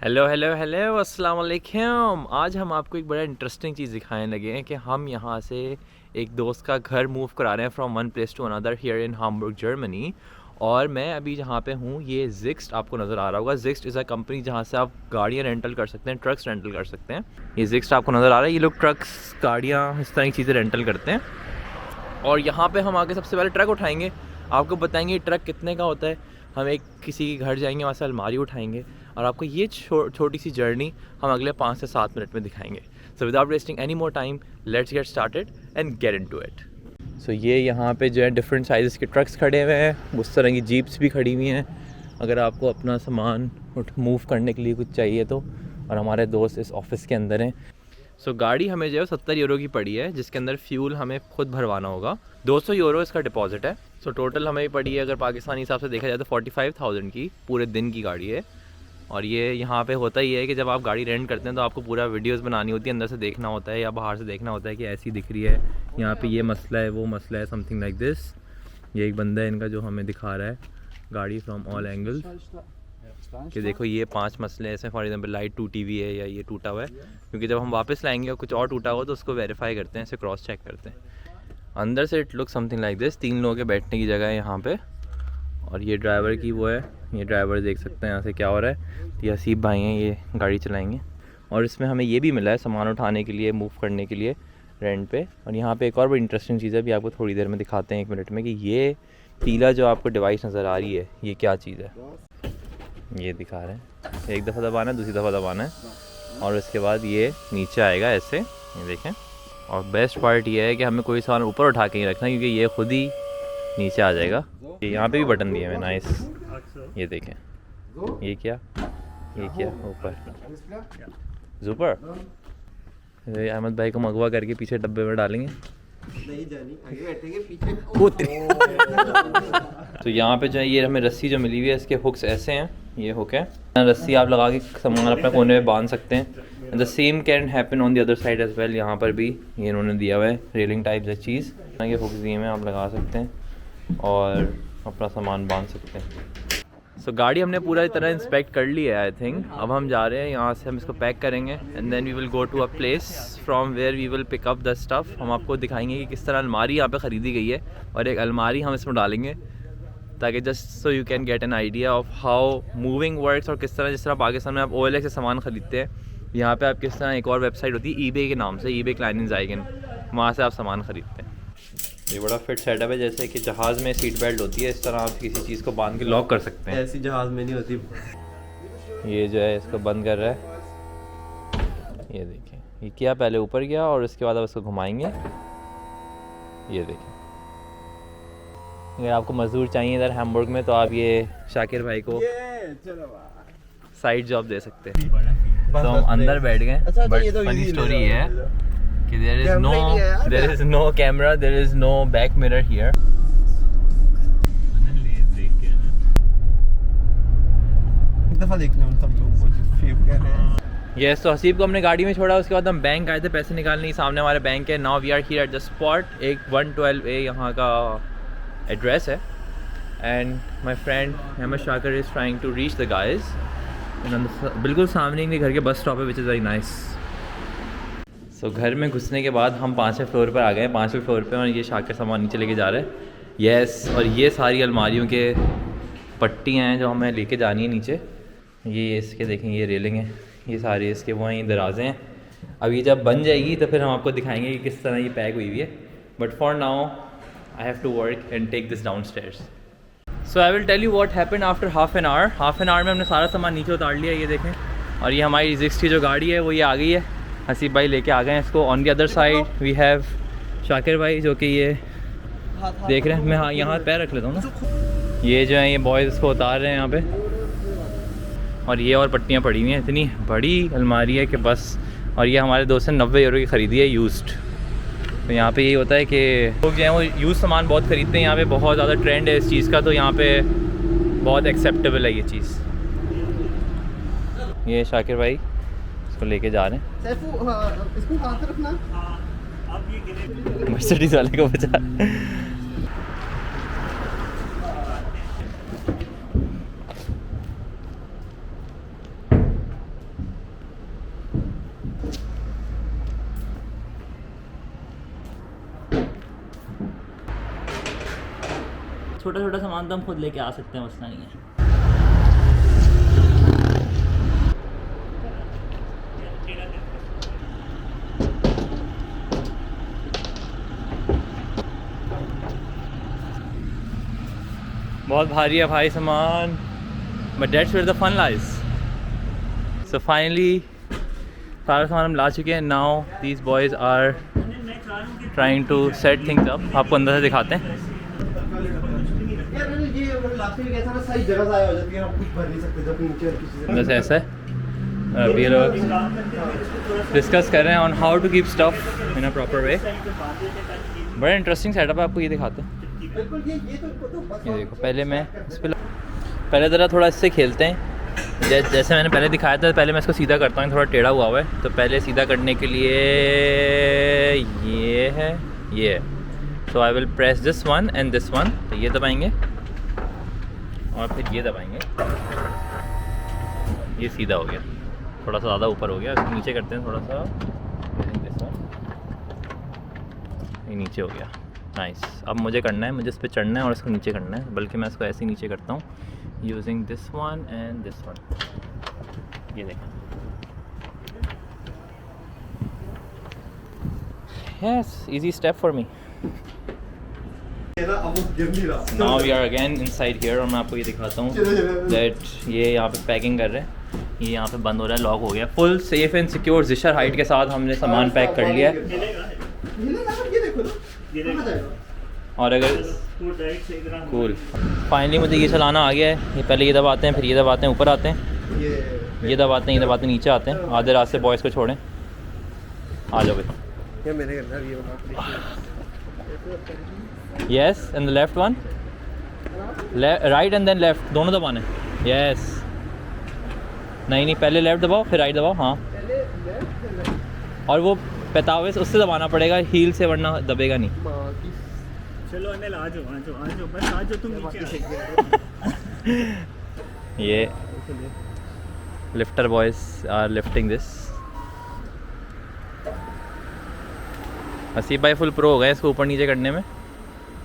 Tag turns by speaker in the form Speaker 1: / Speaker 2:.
Speaker 1: Hello hello hello अस्सलाम वालेकुम। आज हम आपको एक बड़ा इंटरेस्टिंग चीज़ दिखाने लगे हैं कि हम यहाँ से एक दोस्त का घर मूव करा रहे हैं from one place to another here in Hamburg Germany. और मैं अभी जहाँ पे हूँ ये ज़िक्स्ट आपको नज़र आ रहा होगा। ज़िक्स्ट इज़ अ कंपनी जहाँ से आप गाड़ियाँ रेंटल कर सकते हैं, ट्रक्स रेंटल कर सकते हैं। ये ज़िक्स्ट आपको नज़र आ रहा है, ये लोग ट्रक्स, गाड़ियाँ, इस तरह की चीज़ें रेंटल करते हैं। और यहाँ पे हम आके सबसे पहले ट्रक उठाएंगे, आपको बताएंगे ट्रक कितने का होता है। हम एक किसी के घर जाएंगे, वहाँ से अलमारी उठाएंगे और आपको ये छोटी सी जर्नी हम अगले 5 से 7 मिनट में दिखाएंगे। So without wasting any more time, let's get started and get into it. So ये यहाँ पे जो है डिफरेंट साइज़ के ट्रक्स खड़े हुए हैं, उस तरह की जीप्स भी खड़ी हुई हैं अगर आपको अपना सामान मूव करने के लिए कुछ चाहिए तो। और हमारे दोस्त इस ऑफिस के अंदर हैं। सो गाड़ी हमें जो है 70 यूरो की पड़ी है, जिसके अंदर फ्यूल हमें खुद भरवाना होगा। 200 यूरो इसका डिपॉजिट है। सो टोटल हमें पड़ी है, अगर पाकिस्तानी हिसाब से देखा जाए तो 45,000 की पूरे दिन की गाड़ी है। और ये यहाँ पे होता ही है कि जब आप गाड़ी रेंट करते हैं तो आपको पूरा वीडियोस बनानी होती है, अंदर से देखना होता है या बाहर से देखना होता है कि ऐसी दिख रही है, यहाँ पे ये मसला है, वो मसला है, समथिंग लाइक दिस। ये एक बंदा है इनका जो हमें दिखा रहा है गाड़ी फ्रॉम ऑल एंगल कि देखो ये 5 मसले ऐसे। फॉर एग्जांपल लाइट टूटी हुई है या ये टूटा हुआ है, क्योंकि जब हम वापस लाएंगे और कुछ और टूटा हो तो उसको वेरीफाई करते हैं, ऐसे क्रॉस चेक करते हैं। अंदर से it look something like this. 3 लोगों के बैठने की जगह है यहाँ पे। और ये ड्राइवर की वो है, ये ड्राइवर देख सकते हैं यहाँ से क्या हो रहा है। ये हसीब भाई हैं, ये गाड़ी चलाएंगे। और इसमें हमें ये भी मिला है सामान उठाने के लिए, मूव करने के लिए रेंट पे। और यहाँ पे एक और बड़ी इंटरेस्टिंग चीज़ है, भी आपको थोड़ी देर में दिखाते हैं, 1 मिनट में, कि ये पीला जो आपको डिवाइस नज़र आ रही है ये क्या चीज़ है। ये दिखा रहे हैं, एक दफ़ा दबाना है, दूसरी दफ़ा दबाना है और उसके बाद ये नीचे आएगा ऐसे, ये देखें। और बेस्ट पार्ट ये है कि हमें कोई सामान ऊपर उठा के नहीं रखना, क्योंकि ये खुद ही नीचे आ जाएगा। यहाँ पे भी बटन दिए हुए नाइस, ये देखें। ये क्या ऊपर ऊपर अहमद भाई को मगवा करके पीछे डब्बे में डालेंगे। नहीं जानी, आगे बैठेंगे पीछे। तो यहाँ पे जो है ये हमें रस्सी जो मिली हुई है, इसके हुक्स ऐसे हैं, ये हुक है, रस्सी आप लगा के सामान अपने कोने में बांध सकते हैं। The same can happen on the other side as well. यहाँ पर भी ये इन्होंने दिया हुआ है रेलिंग टाइप से चीज़, ये हुक्स दिए हुए हैं, आप लगा सकते हैं और अपना सामान बांध सकते हैं। सो गाड़ी हमने पूरा तरह इंस्पेक्ट कर ली है आई थिंक। अब हम जा रहे हैं यहाँ से, हम इसको पैक करेंगे and then we will go to a place from where we will pick up the stuff. हम आपको दिखाएंगे कि किस तरह अलमारी यहाँ पे ख़रीदी गई है और एक अलमारी हम इसमें डालेंगे, ताकि just so you can get an idea of how moving works. और किस तरह, जिस तरह पाकिस्तान में आप OLX से सामान ख़रीदते हैं, यहाँ पे आप किस तरह, एक और वेबसाइट होती है eBay के नाम से, eBay Kleinanzeigen, वहाँ से आप सामान ख़रीदते हैं। ये बड़ा फिट सेटअप है, जैसे कि जहाज़ में सीट बेल्ट होती है, इस तरह आप किसी चीज़ को बांध के लॉक कर सकते हैं।
Speaker 2: ऐसी जहाज़ में नहीं होती।
Speaker 1: ये जो है इसको बंद कर रहा है, ये देखें, ये किया पहले ऊपर गया और उसके बाद अब इसको घुमाएंगे, ये देखें। अगर आपको मजदूर चाहिए इधर हैम्बुर्ग में तो आप ये शाकिर भाई को साइड जॉब दे सकते हैं। तो हम अंदर बैठ गए, बट फनी स्टोरी ये है कि there is no camera, there is no back mirror here.
Speaker 2: एक दफ़ा देख लें सब लोग फेव कह रहे हैं।
Speaker 1: यस, तो हसीब को हमने गाड़ी में छोड़ा, उसके बाद हम बैंक आए थे पैसे निकालने, सामने हमारे बैंक है। Now we are here at the spot. एक 112A यहाँ का एड्रेस है and my friend Ahmed Shakir is trying to reach the guys. बिल्कुल सामने इनके घर के बस स्टॉप है, which is very nice. So घर में घुसने के बाद हम 5वें फ्लोर पर आ गए, 5वें फ्लोर पे, और ये शाकिर सामान नीचे लेके जा रहे हैं। यस, और ये सारी अलमारियों के पट्टियाँ हैं जो हमें लेके जानी है नीचे। ये इसके देखें, ये रेलिंग है, ये सारे इसके वो हैं, ये दराज़ें हैं। अब ये जब बन जाएगी तो फिर हम आपको दिखाएंगे कि किस तरह ये पैक हुई हुई है। But for now I have to work and take this downstairs. So I will tell you what happened after half an hour में हमने सारा सामान नीचे उतार लिया, ये देखें। और ये हमारी ज़िक्स्ट की जो गाड़ी है वो ये आ गई है, हसीब भाई लेके आ गए हैं इसको। On the other side we have Shakir भाई, जो कि ये देख रहे हैं। मैं हाँ यहाँ पैर रख लेता हूँ ना। ये जो है ये बॉयज़ इसको उतार रहे हैं यहाँ पे, और ये और पट्टियाँ पड़ी हुई हैं, इतनी बड़ी अलमारी है कि बस। और ये हमारे दोस्त ने 90 यूरो की ख़रीदी है यूज्ड। तो यहाँ पे यही होता है कि लोग जो हैं वो यूज़ सामान बहुत ख़रीदते हैं, यहाँ पे बहुत ज़्यादा ट्रेंड है इस चीज़ का, तो यहाँ पे बहुत एक्सेप्टेबल है ये चीज़। ये शाकिर भाई इसको लेके जा रहे हैं।
Speaker 2: इसको कहाँ से रखना?
Speaker 1: मर्सिडीज़ वाले को बचा।
Speaker 3: छोटा छोटा सामान तो हम खुद लेके आ सकते हैं, मसला नहीं है।
Speaker 1: बहुत भारी है भाई सामान, but that's where the fun lies. So finally सारा सामान हम ला चुके हैं। Now these boys are trying to set things up. आपको अंदर से दिखाते हैं। बस ऐसा है, अभी ये लोग डिस्कस कर रहे हैं on how to keep stuff in a proper way. बड़ा इंटरेस्टिंग सेटअप है, आपको ये दिखाते हैं। ये देखो, पहले मैं इस पर पहले ज़रा थोड़ा इससे खेलते हैं। जैसे मैंने पहले दिखाया था, पहले मैं इसको सीधा करता हूँ, थोड़ा टेढ़ा हुआ हुआ है। तो पहले सीधा करने के लिए ये है, ये है। So I will press this one and this one. तो ये दबाएंगे और फिर ये दबाएंगे, ये सीधा हो गया। थोड़ा सा ज़्यादा ऊपर हो गया, इसको नीचे करते हैं थोड़ा सा, ये नीचे हो गया। नाइस। अब मुझे करना है, मुझे इस पर चढ़ना है और इसको नीचे करना है। बल्कि मैं इसको ऐसे ही नीचे करता हूँ using this one and this one. ये देखें, yes, easy step for me. Now we are again inside here, और मैं आपको ये दिखाता हूँ दैट ये यहाँ पे पैकिंग कर रहे हैं। ये यहाँ पे बंद हो रहा है, लॉक हो गया। फुल सेफ एंड सिक्योर जिशर हाइट के साथ हमने सामान पैक कर लिया है। और अगर कूल फाइनली मुझे ये चलाना आ गया है। ये पहले ये दबाते हैं, फिर ये दबाते हैं, ऊपर आते हैं, ये दबाते हैं, ये दबाते हैं, नीचे आते हैं। आधे रास्ते बॉयज़ को छोड़ें, आ जाओ भाई। Yes, and the left one, right and then left, दोनों दबाने। यस, नहीं पहले लेफ्ट दबाओ फिर राइट दबाओ। हाँ, और वो पैतावे से उससे दबाना पड़ेगा, हील से, वरना दबेगा नहीं।
Speaker 3: चलो अनिल, आ जाओ बस आ जाओ, तुम नीचे।
Speaker 1: ये lifter boys are lifting this. Haseeb भाई फुल प्रो हो गए इसको ऊपर नीचे करने में।